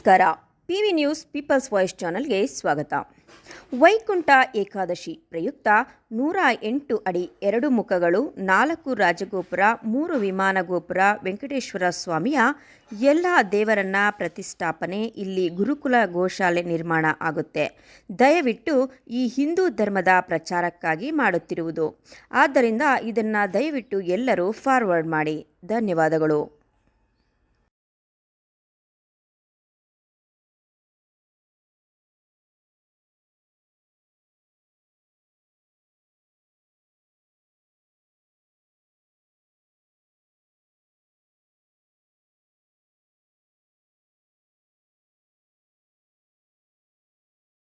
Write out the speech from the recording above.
ನಮಸ್ಕಾರ. PV news people's voice ಚಾನಲ್ಗೆ ಸ್ವಾಗತ. ವೈಕುಂಠ ಏಕಾದಶಿ ಪ್ರಯುಕ್ತ 108 ಅಡಿ 2 ಮುಖಗಳು, 4 ರಾಜಗೋಪುರ, 3 ವಿಮಾನ ಗೋಪುರ ವೆಂಕಟೇಶ್ವರ ಸ್ವಾಮಿಯ ಎಲ್ಲ ದೇವರನ್ನ ಪ್ರತಿಷ್ಠಾಪನೆ, ಇಲ್ಲಿ ಗುರುಕುಲ ಗೋಶಾಲೆ ನಿರ್ಮಾಣ ಆಗುತ್ತೆ. ದಯವಿಟ್ಟು ಈ ಹಿಂದೂ ಧರ್ಮದ ಪ್ರಚಾರಕ್ಕಾಗಿ ಮಾಡುತ್ತಿರುವುದು, ಆದ್ದರಿಂದ ಇದನ್ನು ದಯವಿಟ್ಟು ಎಲ್ಲರೂ ಫಾರ್ವರ್ಡ್ ಮಾಡಿ. ಧನ್ಯವಾದಗಳು.